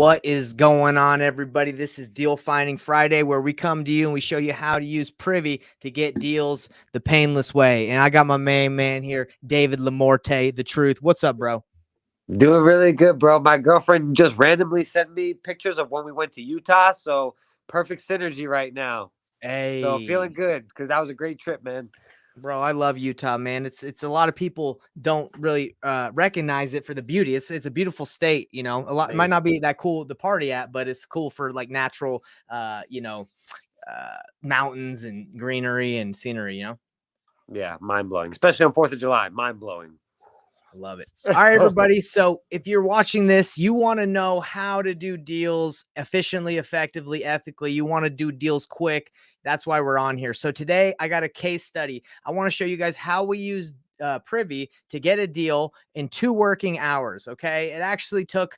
What is going on, everybody? This is Deal Finding Friday, where we come to you and we show you how to use Privy to get deals the painless way. And I got my main man here, David Lamorte, the truth. What's up, bro? Doing really good, bro. My girlfriend just randomly sent me pictures of when we went to Utah, so perfect synergy right now. So feeling Hey, good because that was a great trip, man. bro, I love Utah, man. It's a lot of people don't really recognize it for the beauty. It's a beautiful state, you know. A lot it might Amazing. not be that cool to party at, but it's cool for like natural, mountains and greenery and scenery, you know. Yeah, mind blowing, especially on 4th of July. Mind blowing. I love it. All right, everybody. So if you're watching this, you want to know how to do deals efficiently, effectively, ethically. You want to do deals quick. That's why we're on here. So today I got a case study. I want to show you guys how we use Privy to get a deal in 2 working hours. Okay. It actually took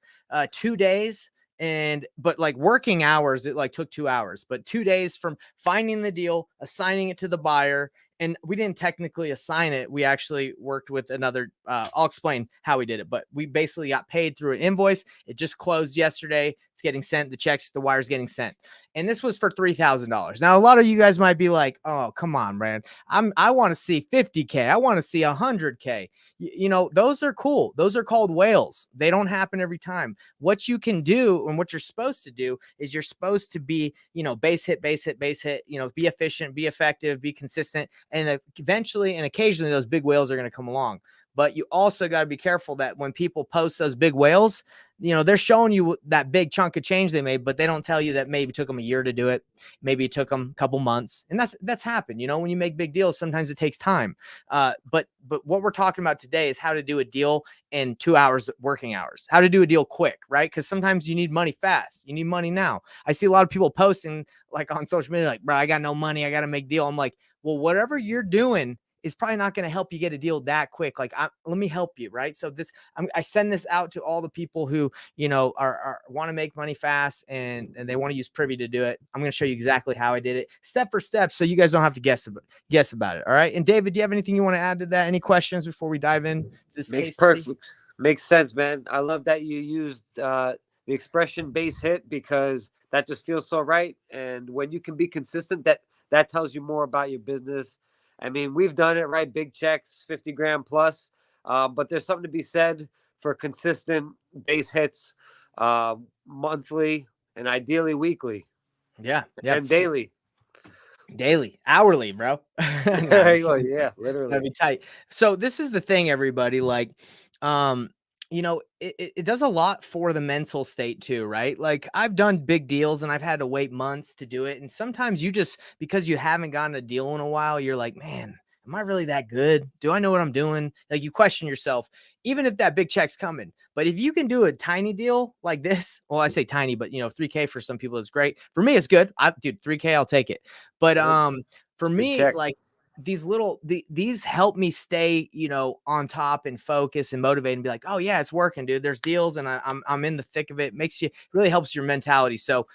2 days. But like working hours, it like took 2 hours, but 2 days from finding the deal, assigning it to the buyer, and we didn't technically assign it. We actually worked with another. I'll explain how we did it, but we basically got paid through an invoice. It just closed yesterday. It's getting sent. The checks, the wire's getting sent, and this was for $3,000. Now, a lot of you guys might be like, "Oh, come on, man! I want to see 50K. I want to see 100K. You know, those are cool. Those are called whales. They don't happen every time. What you can do and what you're supposed to do is you're supposed to be, base hit, base hit, base hit. Be efficient, be effective, be consistent, and eventually and occasionally those big whales are going to come along. But you also got to be careful that when people post those big whales, they're showing you that big chunk of change they made, but they don't tell you that maybe it took them a year to do it. Maybe it took them a couple months. And that's happened. When you make big deals, sometimes it takes time. But what we're talking about today is how to do a deal in 2 hours working hours, how to do a deal quick, right? Because sometimes you need money fast. You need money now. I see a lot of people posting like on social media, like, bro, I got no money. I got to make deal. I'm like, well, whatever you're doing is probably not going to help you get a deal that quick. Like, let me help you, right? So I send this out to all the people who, are want to make money fast and they want to use Privy to do it. I'm going to show you exactly how I did it, step for step, so you guys don't have to guess about it. All right. And David, do you have anything you want to add to that? Any questions before we dive in to this Makes case study? perfect. Makes sense, man. I love that you used the expression base hit because that just feels so right. And when you can be consistent, that tells you more about your business. I mean, we've done it right, big checks, 50 grand plus. But there's something to be said for consistent base hits, monthly and ideally weekly Yeah. Yeah. and daily. Daily, hourly, bro. No, I'm just kidding. Yeah, That'd literally. be tight. So this is the thing, everybody. Like, it does a lot for the mental state too, right? Like I've done big deals and I've had to wait months to do it. And sometimes you just, because you haven't gotten a deal in a while, you're like, man, am I really that good? Do I know what I'm doing? Like you question yourself, even if that big check's coming. But if you can do a tiny deal like this, well, I say tiny, but 3K for some people is great. For me, it's good. Dude, 3K, I'll take it. But Yep. for Big me, check. like these help me stay, on top and focus and motivate and be like, oh yeah, it's working, dude. There's deals and I'm in the thick of it. Really helps your mentality. So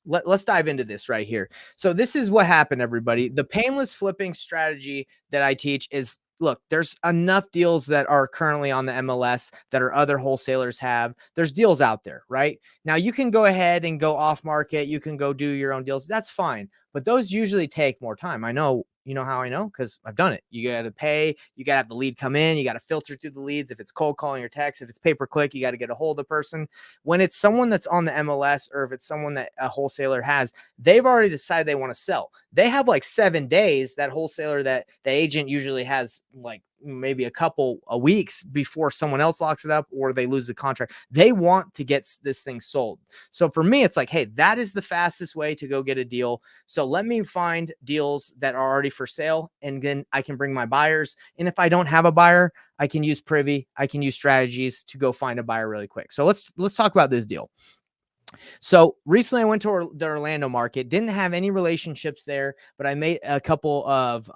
let's dive into this right here. So this is what happened, everybody. The painless flipping strategy that I teach is, look, there's enough deals that are currently on the MLS that are other wholesalers have. There's deals out there, right? Now you can go ahead and go off market. You can go do your own deals. That's fine. But those usually take more time. I know. You know how I know? Because I've done it. You got to pay. You got to have the lead come in. You got to filter through the leads. If it's cold calling or text, if it's pay per click, you got to get a hold of the person. When it's someone that's on the MLS or if it's someone that a wholesaler has, they've already decided they want to sell. They have like 7 days, that wholesaler, that the agent usually has like maybe a couple of weeks before someone else locks it up or they lose the contract. They want to get this thing sold. So for me, it's like, hey, that is the fastest way to go get a deal. So let me find deals that are already for sale, and then I can bring my buyers. And if I don't have a buyer, I can use Privy. I can use strategies to go find a buyer really quick. So let's talk about this deal. So recently I went to the Orlando market, didn't have any relationships there, but I made a couple of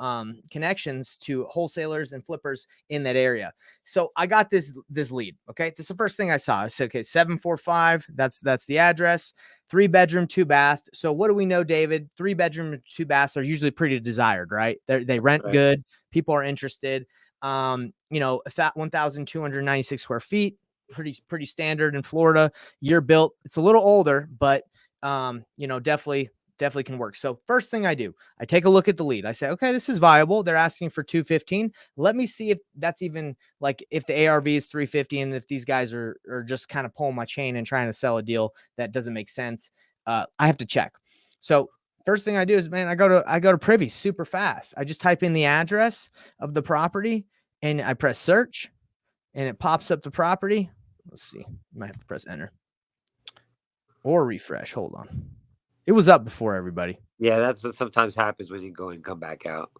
connections to wholesalers and flippers in that area. So I got this lead. Okay. This is the first thing I saw. I said, okay, 745. That's the address. 3-bedroom, 2-bath. So what do we know, David? 3-bedroom, 2 baths are usually pretty desired, right? They rent Right. good. People are interested. 1,296 square feet. pretty standard in Florida, year built. It's a little older, but definitely can work. So first thing I do, I take a look at the lead. I say, okay, this is viable. They're asking for 215. Let me see if that's even like if the ARV is 350 and if these guys are just kind of pulling my chain and trying to sell a deal that doesn't make sense. I have to check. So first thing I do is, man, I go to Privy super fast. I just type in the address of the property and I press search and it pops up the property. Let's see. You might have to press enter or refresh. Hold on. It was up before everybody. Yeah, that's what sometimes happens when you go and come back out.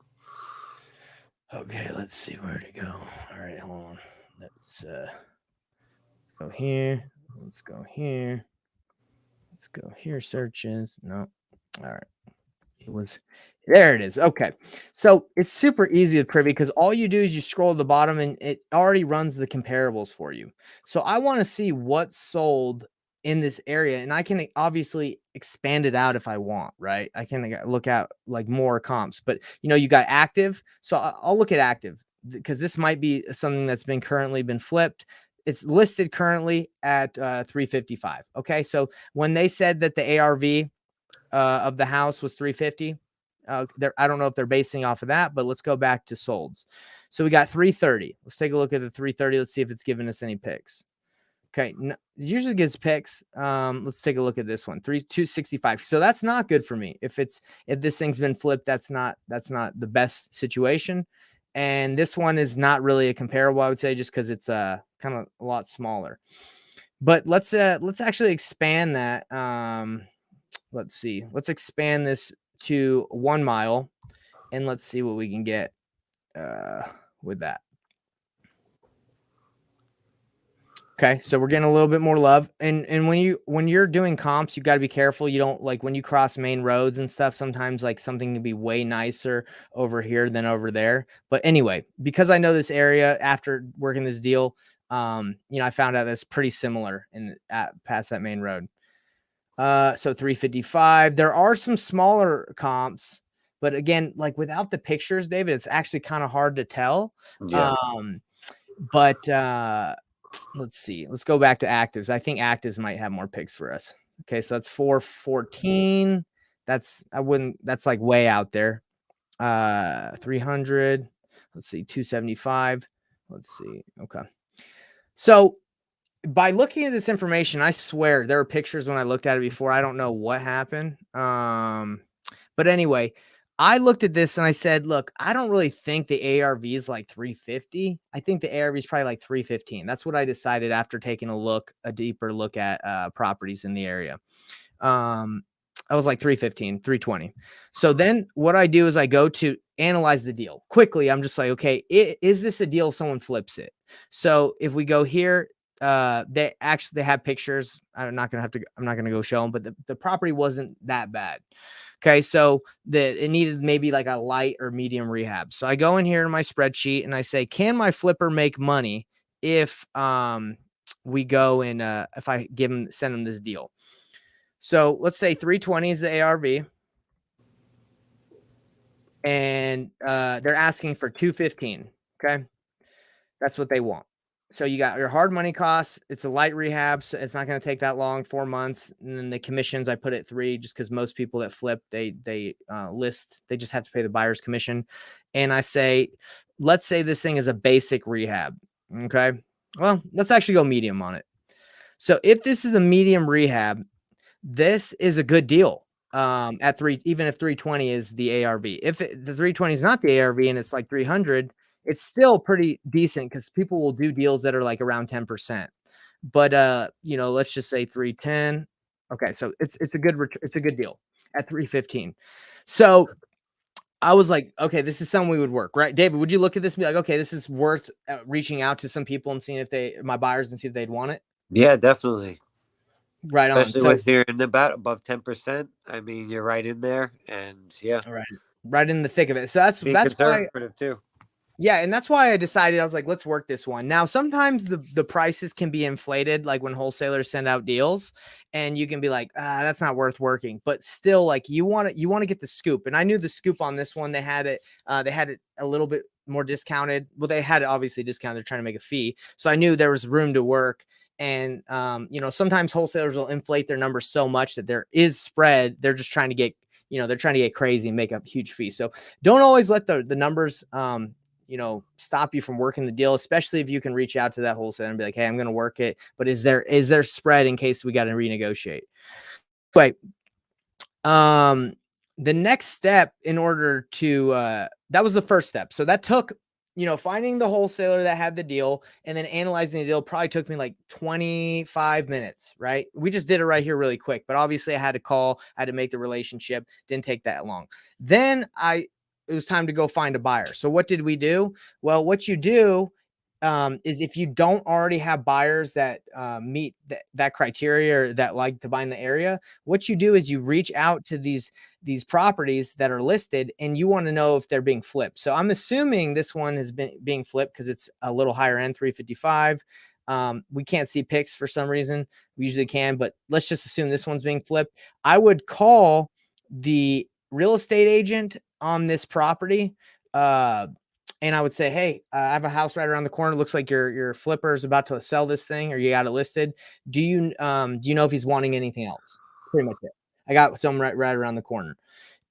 Okay, let's see where to go. All right, hold on. Let's go here. Let's go here. Let's go here. Searches. No. All right. There it is. Okay. So it's super easy with Privy because all you do is you scroll to the bottom and it already runs the comparables for you. So I want to see what's sold in this area and I can obviously expand it out if I want, right? I can look at like more comps, but you got active. So I'll look at active because this might be something that's currently been flipped. It's listed currently at 355. Okay. So when they said that the ARV of the house was 350. I don't know if they're basing off of that, but let's go back to solds. So we got 330. Let's take a look at the 330. Let's see if it's giving us any picks. Okay, it usually gives picks. Let's take a look at this one. 265. So that's not good for me. If this thing's been flipped, that's not the best situation. And this one is not really a comparable, I would say, just because it's kind of a lot smaller. But let's actually expand that. Let's see. Let's expand this to 1 mile and let's see what we can get with that. Okay, so we're getting a little bit more love. And when you're doing comps, you got to be careful. You don't like when you cross main roads and stuff, sometimes like something can be way nicer over here than over there. But anyway, because I know this area after working this deal, I found out that's pretty similar past that main road. So 355. There are some smaller comps, but again, like without the pictures, David, it's actually kind of hard to tell. Yeah. But let's see. Let's go back to actives. I think actives might have more picks for us. Okay, so that's 414. That's like way out there. 300. Let's see, 275. Let's see. Okay. So by looking at this information, I swear there were pictures when I looked at it before. I don't know what happened. But anyway, I looked at this and I said, look, I don't really think the ARV is like 350. I think the ARV is probably like 315. That's what I decided after taking a deeper look at properties in the area. I was like 315, 320. So then what I do is I go to analyze the deal quickly. I'm just like, okay, is this a deal if someone flips it? So if we go here, they have pictures. I'm not gonna go show them, but the property wasn't that bad. Okay, so it needed maybe like a light or medium rehab. So I go in here in my spreadsheet and I say, can my flipper make money if we go and if I send them this deal? So let's say 320 is the ARV, and they're asking for 215. Okay, that's what they want. So you got your hard money costs. It's a light rehab, so it's not going to take that long, 4 months. And then the commissions I put at 3, just because most people that flip they list, they just have to pay the buyer's commission. And I say, let's say this thing is a basic rehab. Okay, well, let's actually go medium on it. So if this is a medium rehab, this is a good deal. At 3, even if 320 is the ARV. If the 320 is not the ARV and it's like 300, it's still pretty decent because people will do deals that are like around 10%. But let's just say 310. Okay, so it's a good deal at 315. So I was like, okay, this is something we would work, right? David, would you look at this and be like, okay, this is worth reaching out to some people and seeing if my buyers and see if they'd want it? Yeah, definitely. Right on. Especially with you're in about above 10%. I mean, you're right in there, and yeah, right in the thick of it. So that's conservative too. Yeah, and that's why I decided, I was like, let's work this one. Now, sometimes the prices can be inflated, like when wholesalers send out deals, and you can be like, that's not worth working. But still, like you want to get the scoop. And I knew the scoop on this one. They had it a little bit more discounted. Well, they had it obviously discounted. They're trying to make a fee, so I knew there was room to work. And sometimes wholesalers will inflate their numbers so much that there is spread. They're just trying to get, they're trying to get crazy and make up huge fees. So don't always let the numbers stop you from working the deal, especially if you can reach out to that wholesaler and be like, hey, I'm going to work it, but is there spread in case we got to renegotiate? But the next step in order to that was the first step. So that took, finding the wholesaler that had the deal and then analyzing the deal probably took me like 25 minutes, right? We just did it right here really quick, but obviously I had to call, I had to make the relationship. Didn't take that long. Then it was time to go find a buyer. So what did we do? Well, what you do is if you don't already have buyers that meet that criteria or that like to buy in the area, what you do is you reach out to these properties that are listed and you want to know if they're being flipped. So I'm assuming this one has been being flipped because it's a little higher end, 355. We can't see pics for some reason. We usually can, but let's just assume this one's being flipped. I would call the real estate agent on this property. And I would say, hey, I have a house right around the corner. Looks like your flipper is about to sell this thing, or you got it listed. Do you know if he's wanting anything else? Pretty much it. I got some right around the corner.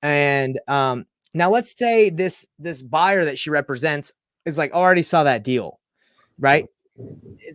And now let's say this buyer that she represents is like, already saw that deal, right?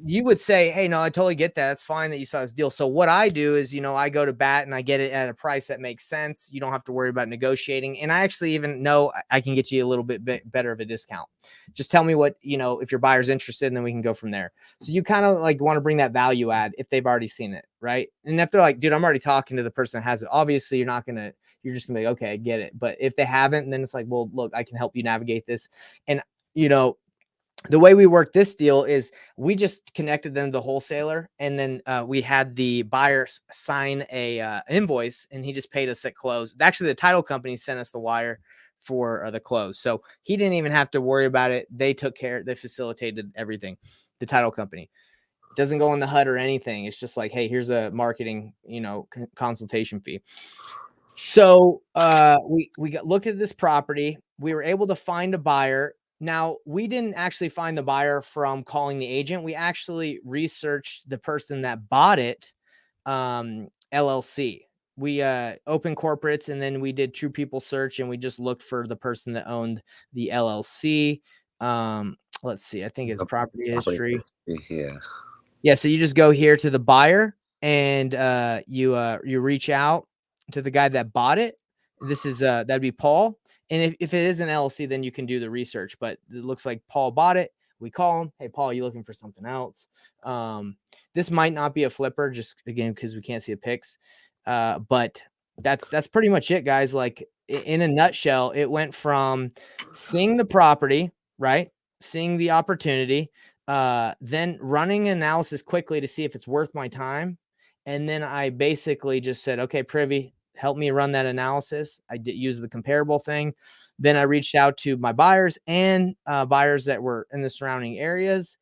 You would say, hey, no, I totally get that. It's fine that you saw this deal. So what I do is, I go to bat and I get it at a price that makes sense. You don't have to worry about negotiating. And I actually even know I can get you a little bit better of a discount. Just tell me what, if your buyer's interested, and then we can go from there. So you kind of like want to bring that value add if they've already seen it, right? And if they're like, dude, I'm already talking to the person that has it, obviously you're just gonna be like, okay, I get it. But if they haven't, then it's like, well, look, I can help you navigate this. And, the way we worked this deal is we just connected them to the wholesaler, and then we had the buyer sign a invoice, and he just paid us at close. Actually, the title company sent us the wire for the close, so he didn't even have to worry about it. They took care, they facilitated everything. The title company doesn't go in the HUD or anything. It's just like, hey, here's a marketing, consultation fee. So we got look at this property. We were able to find a buyer. Now, we didn't actually find the buyer from calling the agent. We actually researched the person that bought it, LLC. We opened corporates, and then we did True People search, and we just looked for the person that owned the LLC. Let's see. I think it's property history. Yeah. Yeah. So you just go here to the buyer, and you reach out to the guy that bought it. This is that'd be Paul. And if it is an LLC, then you can do the research. But it looks like Paul bought it. We call him. Hey, Paul, you looking for something else? This might not be a flipper, just again because we can't see the pics. But that's pretty much it, guys. Like in a nutshell, it went from seeing the property, right, seeing the opportunity, then running analysis quickly to see if it's worth my time, and then I basically just said, okay, Privy, help me run that analysis. I did use the comparable thing. Then I reached out to my buyers and buyers that were in the surrounding areas,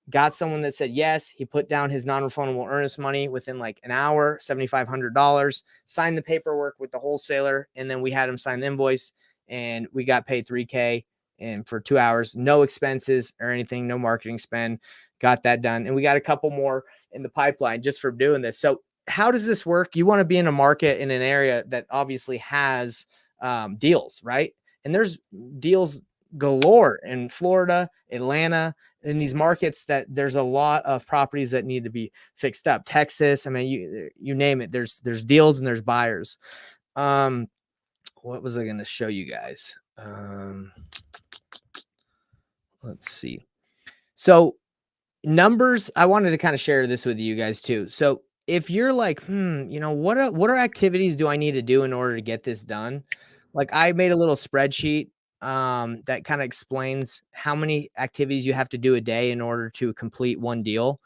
got someone that said yes. He put down his non-refundable earnest money within like an hour, $7,500, signed the paperwork with the wholesaler, and then we had him sign the invoice, and we got paid $3,000 and for 2 hours, no expenses or anything, no marketing spend. Got that done. And we got a couple more in the pipeline just for doing this. So how does this work? You want to be in a market in an area that obviously has deals, right? And there's deals galore in Florida, Atlanta, in these markets that there's a lot of properties that need to be fixed up. Texas, I mean, you name it. There's deals and there's buyers. What was I going to show you guys? Let's see. So numbers, I wanted to kind of share this with you guys too. So if you're like, what are activities do I need to do in order to get this done? Like I made a little spreadsheet that kind of explains how many activities you have to do a day in order to complete one deal,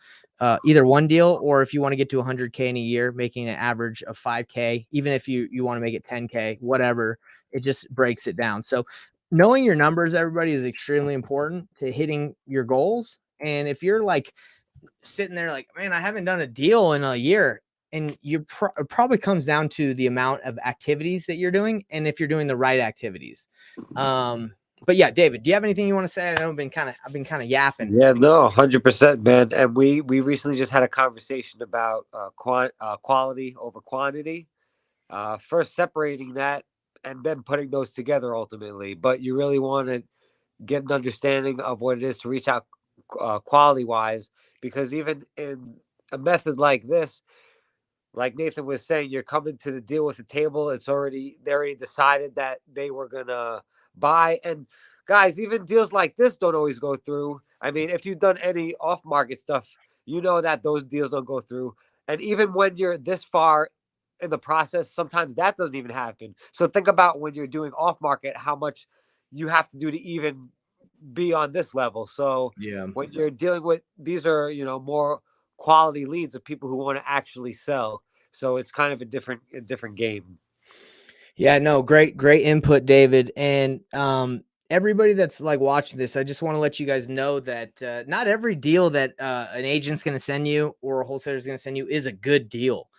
either one deal, or if you want to get to 100K in a year, making an average of 5K, even if you want to make it 10K, whatever, it just breaks it down. So knowing your numbers, everybody, is extremely important to hitting your goals. And if you're like sitting there like, man, I haven't done a deal in a year, and it probably comes down to the amount of activities that you're doing and if you're doing the right activities. But yeah, David, do you have anything you want to say? I know I've been kind of yapping. Yeah, no, 100%, man. And we recently just had a conversation about quality over quantity. First separating that and then putting those together ultimately. But you really want to get an understanding of what it is to reach out quality wise, because even in a method like this, like Nathan was saying, you're coming to the deal with the table. They already decided that they were gonna buy. And guys, even deals like this don't always go through. I mean, if you've done any off market stuff, you know that those deals don't go through. And even when you're this far in the process, sometimes that doesn't even happen. So think about when you're doing off market, how much you have to do to even be on this level. So Yeah. when you're dealing with these are, more quality leads of people who want to actually sell. So it's kind of a different game. Yeah, no, great input, David. And everybody that's like watching this, I just want to let you guys know that not every deal that an agent's going to send you or a wholesaler is going to send you is a good deal.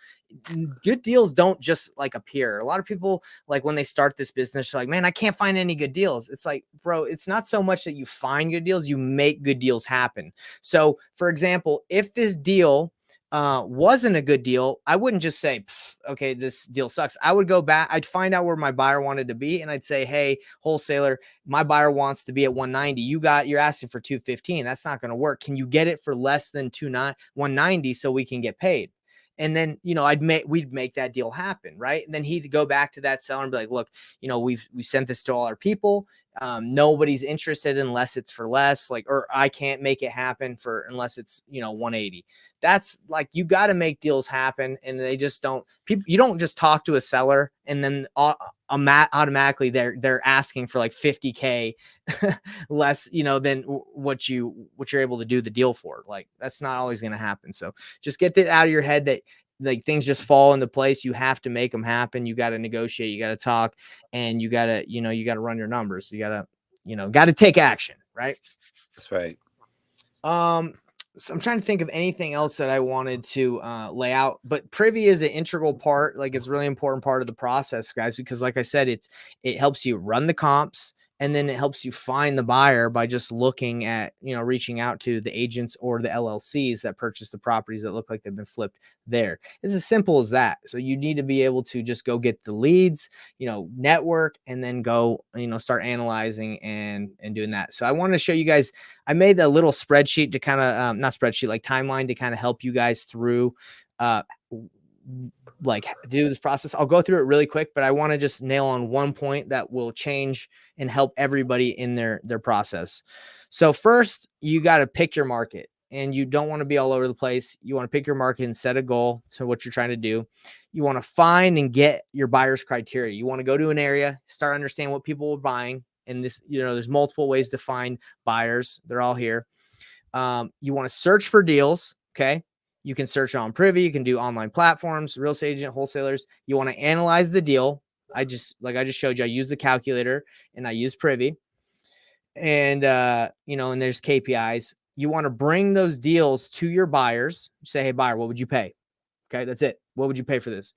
Good deals don't just like appear. A lot of people, like when they start this business, like, man, I can't find any good deals. It's like, bro, it's not so much that you find good deals, you make good deals happen. So for example, if this deal wasn't a good deal, I wouldn't just say, okay, this deal sucks. I would go back, I'd find out where my buyer wanted to be, and I'd say, hey, wholesaler, my buyer wants to be at 190. You're asking for 215. That's not going to work. Can you get it for less than 190 so we can get paid? And then, we'd make that deal happen. Right. And then he'd go back to that seller and be like, look, we've sent this to all our people. Nobody's interested unless it's for less, like, or I can't make it happen for unless it's, 180. That's like, you got to make deals happen. And they just don't, you don't just talk to a seller and then automatically they're asking for like 50K less, than what you're able to do the deal for. Like, that's not always going to happen. So just get that out of your head that like things just fall into place. You have to make them happen. You got to negotiate, you got to talk, and you got to, you got to run your numbers. You got to take action. Right. That's right. So I'm trying to think of anything else that I wanted to lay out, but Privy is an integral part. Like, it's a really important part of the process, guys, because like I said, it helps you run the comps, and then it helps you find the buyer by just looking at, reaching out to the agents or the LLCs that purchase the properties that look like they've been flipped there. It's as simple as that. So you need to be able to just go get the leads, network, and then go, start analyzing and doing that. So I want to show you guys, I made a little spreadsheet to kind of, not spreadsheet, like timeline to kind of help you guys through, like do this process. I'll go through it really quick, but I want to just nail on one point that will change and help everybody in their process. So first, you got to pick your market, and you don't want to be all over the place. You want to pick your market and set a goal to what you're trying to do. You want to find and get your buyer's criteria. You want to go to an area, start understanding what people are buying. And this, there's multiple ways to find buyers. They're all here. You want to search for deals. Okay. You can search on Privy. You can do online platforms, real estate agent, wholesalers. You want to analyze the deal. I just showed you, I use the calculator and I use Privy, and, and there's KPIs. You want to bring those deals to your buyers. Say, hey, buyer, what would you pay? Okay. That's it. What would you pay for this?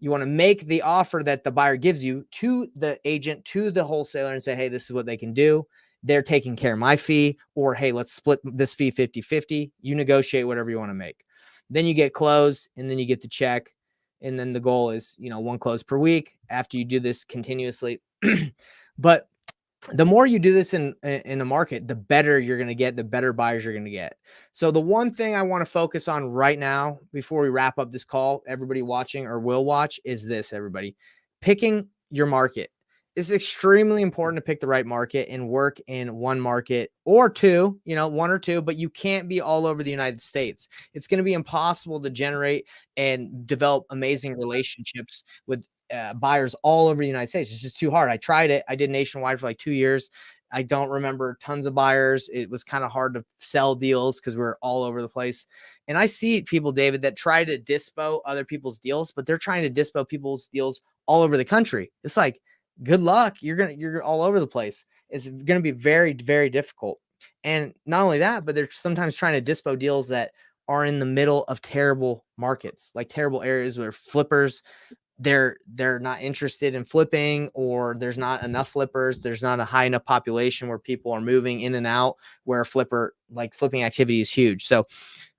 You want to make the offer that the buyer gives you to the agent, to the wholesaler, and say, hey, this is what they can do. They're taking care of my fee, or, hey, let's split this fee 50-50. You negotiate whatever you want to make. Then you get closed, and then you get the check. And then the goal is, one close per week after you do this continuously. But the more you do this in a market, the better you're going to get, the better buyers you're going to get. So the one thing I want to focus on right now, before we wrap up this call, everybody watching or will watch, is this, everybody. Picking your market. It's extremely important to pick the right market and work in one market or two, one or two, but you can't be all over the United States. It's going to be impossible to generate and develop amazing relationships with buyers all over the United States. It's just too hard. I tried it. I did nationwide for like 2 years. I don't remember tons of buyers. It was kind of hard to sell deals because we're all over the place. And I see people, David, that try to dispo other people's deals, but they're trying to dispo people's deals all over the country. It's like, good luck. You're all over the place. It's going to be very, very difficult. And not only that, but they're sometimes trying to dispo deals that are in the middle of terrible markets, like terrible areas where flippers, they're not interested in flipping, or there's not enough flippers. There's not a high enough population where people are moving in and out, where flipping activity is huge. So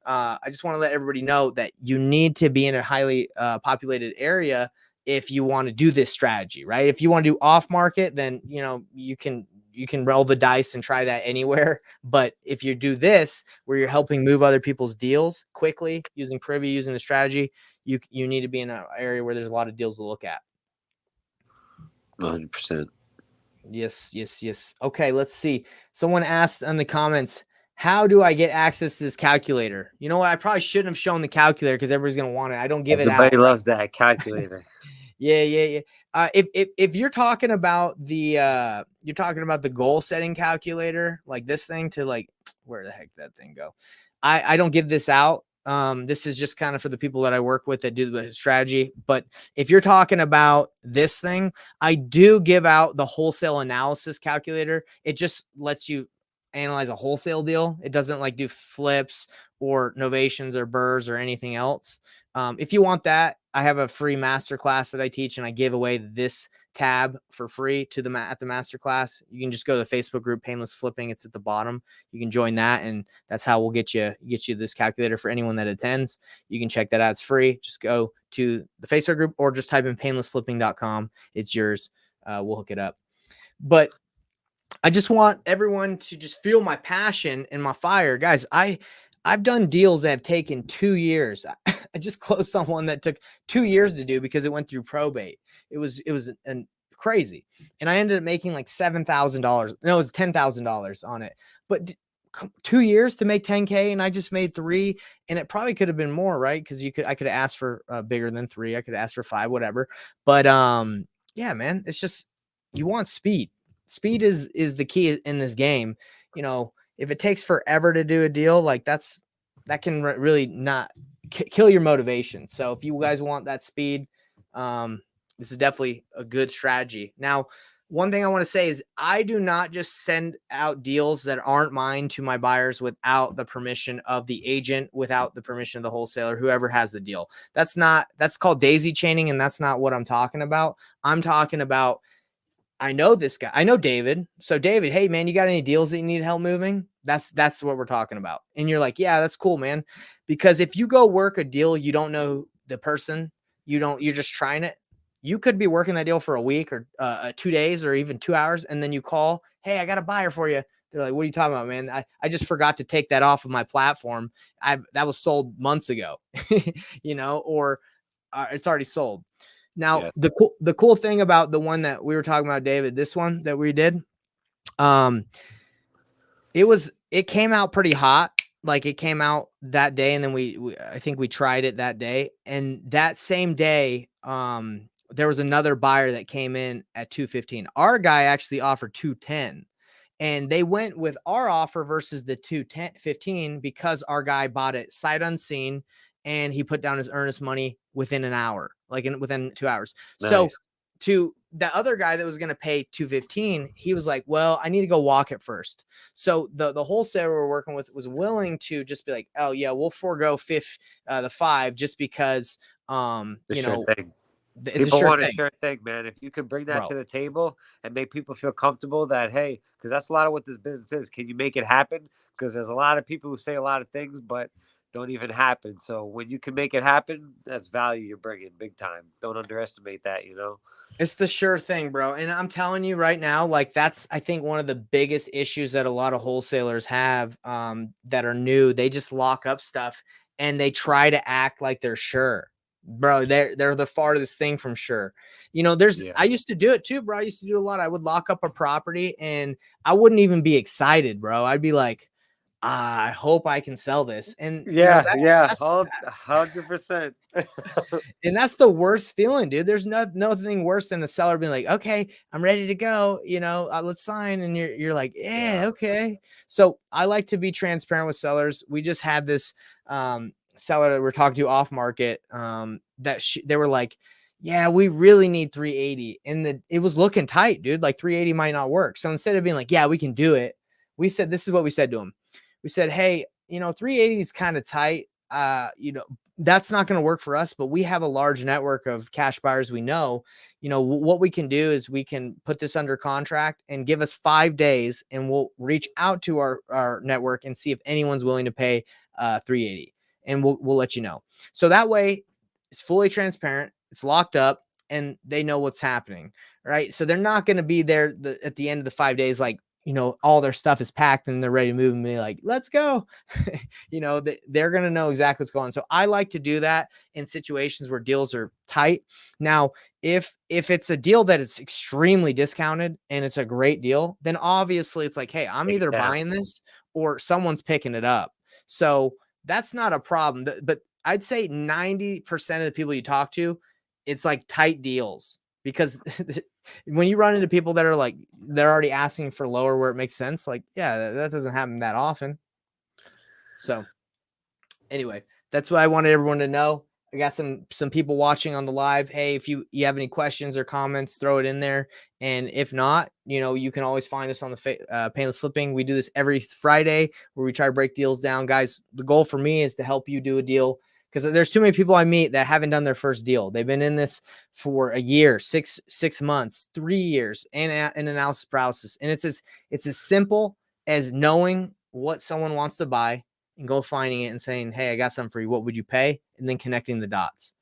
I just want to let everybody know that you need to be in a highly populated area if you want to do this strategy, right? If you want to do off market, then you can roll the dice and try that anywhere. But if you do this, where you're helping move other people's deals quickly using Privy, using the strategy, you need to be in an area where there's a lot of deals to look at. 100%. Yes. Okay, let's see. Someone asked in the comments, how do I get access to this calculator? You know what? I probably shouldn't have shown the calculator because everybody's going to want it. I don't give it out. Everybody loves that calculator. Yeah. If you're talking about the goal setting calculator, like this thing to like, where the heck did that thing go? I don't give this out. This is just kind of for the people that I work with that do the strategy. But if you're talking about this thing, I do give out the wholesale analysis calculator. It just lets you analyze a wholesale deal. It doesn't like do flips or novations or burrs or anything else. If you want that, I have a free masterclass that I teach, and I give away this tab for free at the masterclass. You can just go to the Facebook group, Painless Flipping. It's at the bottom. You can join that, and that's how we'll get you this calculator for anyone that attends. You can check that out. It's free. Just go to the Facebook group or just type in painlessflipping.com. It's yours. We'll hook it up. But I just want everyone to just feel my passion and my fire. Guys, I've done deals that have taken 2 years. I just closed on one that took 2 years to do because it went through probate. It was crazy. And I ended up making like $7,000. No, it was $10,000 on it. But 2 years to make 10K, and I just made 3, and it probably could have been more, right? Because I could have asked for bigger than 3. I could have asked for 5, whatever. But yeah, man, it's just, you want speed. Speed is the key in this game. If it takes forever to do a deal, like that can really not kill your motivation. So if you guys want that speed, this is definitely a good strategy. Now, one thing I want to say is I do not just send out deals that aren't mine to my buyers without the permission of the agent, without the permission of the wholesaler, whoever has the deal. That's called daisy chaining, and that's not what I'm talking about. I'm talking about, I know this guy. I know David. So David, hey man, you got any deals that you need help moving? That's what we're talking about. And you're like, yeah, that's cool, man. Because if you go work a deal, you don't know the person, you're just trying it. You could be working that deal for a week or 2 days or even 2 hours. And then you call, hey, I got a buyer for you. They're like, what are you talking about, man? I just forgot to take that off of my platform. That was sold months ago, or it's already sold. Now, yeah. The cool thing about the one that we were talking about, David, this one that we did, it came out pretty hot. Like it came out that day, and then I think we tried it that day. And that same day, there was another buyer that came in at 215. Our guy actually offered 210. And they went with our offer versus the 215 because our guy bought it sight unseen, and he put down his earnest money within an hour, within 2 hours. Nice. So to the other guy that was going to pay 215, he was like, well, I need to go walk it first. So the wholesaler we're working with was willing to just be like, oh yeah, we'll forego the 5 just because, it's people want a sure thing, man. If you can bring that to the table and make people feel comfortable that, hey, because that's a lot of what this business is. Can you make it happen? Because there's a lot of people who say a lot of things, but don't even happen. So when you can make it happen, that's value you're bringing big time. Don't underestimate that, It's the sure thing, bro. And I'm telling you right now, like that's, I think, one of the biggest issues that a lot of wholesalers have that are new. They just lock up stuff and they try to act like they're sure. Bro, they're the farthest thing from sure. I used to do it too, bro. I used to do a lot. I would lock up a property and I wouldn't even be excited, bro. I'd be like, I hope I can sell this. And that's 100%. And that's the worst feeling, dude. There's nothing worse than a seller being like, okay, I'm ready to go. Let's sign. And you're like, yeah, okay. So I like to be transparent with sellers. We just had this seller that we're talking to off market they were like, yeah, we really need 380. And it was looking tight, dude. Like 380 might not work. So instead of being like, yeah, we can do it, we said, this is what we said to him. We said, hey, 380 is kind of tight, that's not going to work for us, but we have a large network of cash buyers. We know, what we can do is we can put this under contract and give us 5 days, and we'll reach out to our network and see if anyone's willing to pay 380, and we'll let you know. So that way it's fully transparent, it's locked up, and they know what's happening, right? So they're not going to be there at the end of the 5 days, like, all their stuff is packed and they're ready to move and be like, let's go. They're going to know exactly what's going on. So I like to do that in situations where deals are tight. Now, if it's a deal that is extremely discounted and it's a great deal, then obviously it's like, hey, I'm Take it either down. buying this or someone's picking it up. So that's not a problem. But I'd say 90% of the people you talk to, it's like tight deals, because when you run into people that are like, they're already asking for lower where it makes sense, like, yeah, that doesn't happen that often. So anyway, that's what I wanted everyone to know. I got some people watching on the live. Hey, if you have any questions or comments, throw it in there. And if not, you can always find us on the Painless Flipping. We do this every Friday where we try to break deals down. Guys, the goal for me is to help you do a deal, because there's too many people I meet that haven't done their first deal. They've been in this for a year, six months, 3 years, and analysis paralysis. And it's as simple as knowing what someone wants to buy and go finding it and saying, hey, I got something for you. What would you pay? And then connecting the dots.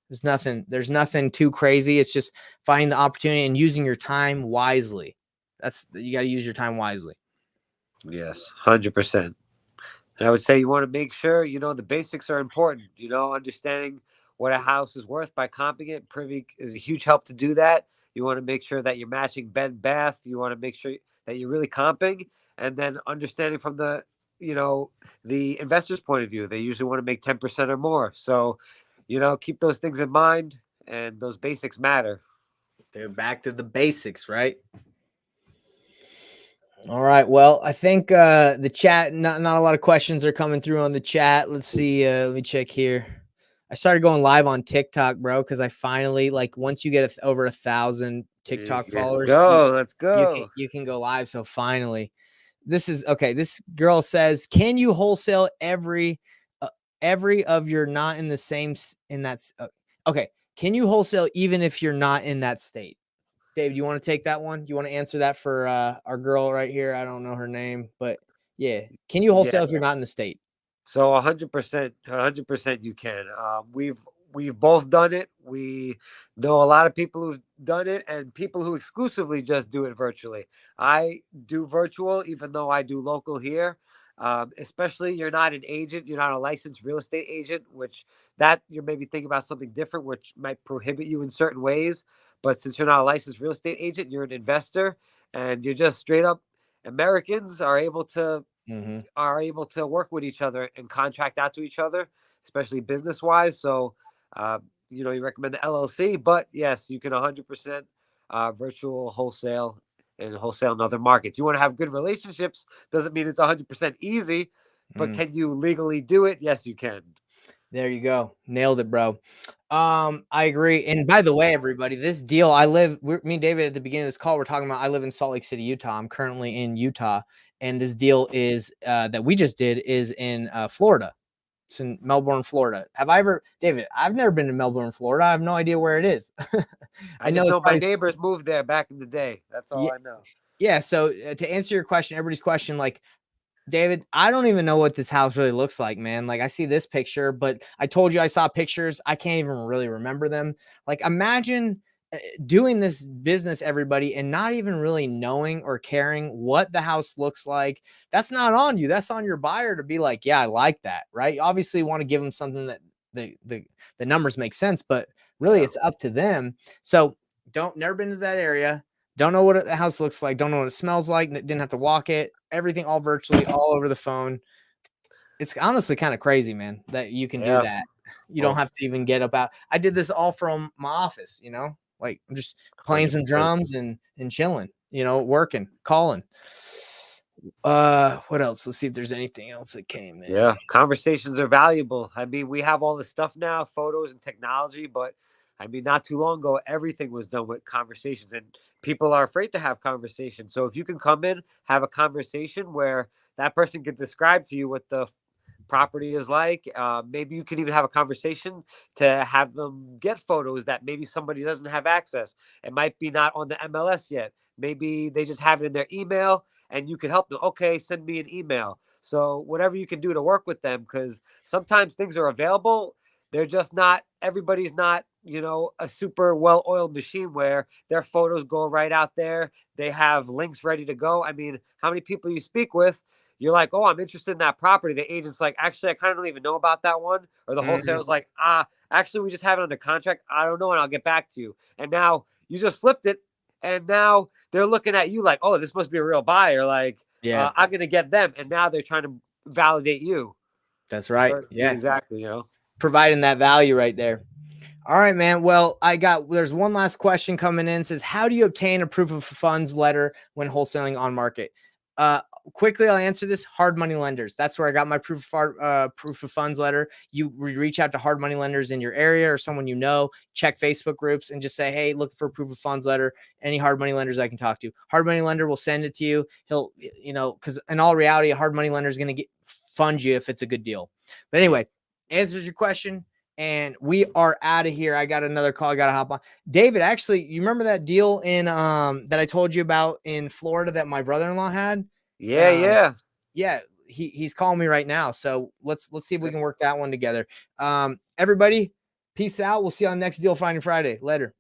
There's nothing too crazy. It's just finding the opportunity and using your time wisely. You got to use your time wisely. Yes, 100%. And I would say you want to make sure, the basics are important. Understanding what a house is worth by comping it. Privy is a huge help to do that. You want to make sure that you're matching bed and bath. You want to make sure that you're really comping, and then understanding from the investor's point of view. They usually want to make 10% or more. So, keep those things in mind, and those basics matter. They're back to the basics, right? All right. Well, I think the chat, not a lot of questions are coming through on the chat. Let's see. Let me check here. I started going live on TikTok, bro, because I finally, like, once you get over 1,000 TikTok Let's followers, go. Let's you can go. go live. So finally, this is okay. This girl says, "Can you wholesale every of your not in the same in that?" Okay, can you wholesale even if you're not in that state? Dave, do you want to take that one? Do you want to answer that for our girl right here? I don't know her name, but yeah, can you Yeah. wholesale if you're not in the state? So 100%, 100% you can. We've both done it. We know a lot of people who've done it, and people who exclusively just do it virtually. I do virtual, even though I do local here. Especially, you're not an agent, you're not a licensed real estate agent, which that you're maybe thinking about something different, which might prohibit you in certain ways. But since you're not a licensed real estate agent, you're an investor, and you're just straight up Americans Mm-hmm. are able to work with each other and contract out to each other, especially business wise. So, you recommend the LLC, but yes, you can 100% virtual wholesale and wholesale in other markets. You want to have good relationships. Doesn't mean it's 100% easy, but can you legally do it? Yes, you can. There you go. Nailed it, bro. I agree. And by the way, everybody, this deal, me and David at the beginning of this call, we're talking about, I live in Salt Lake City, Utah. I'm currently in Utah. And this deal is that we just did is in Florida. It's in Melbourne, Florida. David, I've never been to Melbourne, Florida. I have no idea where it is. I I know just it's know my probably, neighbors moved there back in the day. That's all yeah, I know. yeah. So to answer your question, everybody's question, like, David, I don't even know what this house really looks like, man. Like, I see this picture, but I told you I saw pictures. I can't even really remember them. Like, imagine doing this business, everybody, and not even really knowing or caring what the house looks like. That's not on you. That's on your buyer to be like, yeah, I like that, right? You obviously want to give them something that the numbers make sense, but really Yeah. it's up to them. So never been to that area. Don't know what the house looks like. Don't know what it smells like. Didn't have to walk it. Everything all virtually, all over the phone. It's honestly kind of crazy, man, that you can do Yeah. that. You don't Well, have to even get up out. I did this all from my office, like I'm just playing some 100%. drums and chilling, working, calling. What else? Let's see if there's anything else that came in. Yeah, conversations are valuable. I mean, we have all this stuff now, photos and technology, but I mean, not too long ago, everything was done with conversations, and people are afraid to have conversations. So if you can come in, have a conversation where that person can describe to you what the property is like. Maybe you can even have a conversation to have them get photos that maybe somebody doesn't have access. It might be not on the MLS yet. Maybe they just have it in their email, and you can help them. Okay, send me an email. So whatever you can do to work with them, because sometimes things are available. They're just not, everybody's not, a super well-oiled machine where their photos go right out there. They have links ready to go. I mean, how many people you speak with, you're like, oh, I'm interested in that property. The agent's like, actually, I kind of don't even know about that one. Or the Mhm. wholesaler's like, actually, we just have it under contract. I don't know, and I'll get back to you. And now you just flipped it, and now they're looking at you like, oh, this must be a real buyer. Like, Yeah, I'm going to get them. And now they're trying to validate you. that's right. So, Yeah. exactly, Providing that value right there. All right, man. Well, there's one last question coming in. It says, how do you obtain a proof of funds letter when wholesaling on market? Quickly, I'll answer this. Hard money lenders. That's where I got my proof of funds letter. You reach out to hard money lenders in your area or someone you know, check Facebook groups and just say, hey, look for a proof of funds letter. Any hard money lenders I can talk to. Hard money lender will send it to you. He'll, because in all reality, a hard money lender is going to fund you if it's a good deal. But anyway, answers your question. And we are out of here. I got another call. I got to hop on. David, actually, you remember that deal in that I told you about in Florida that my brother-in-law had? Yeah, yeah. Yeah, he's calling me right now. So let's see if we can work that one together. Everybody, peace out. We'll see you on next Deal Finding Friday. Later.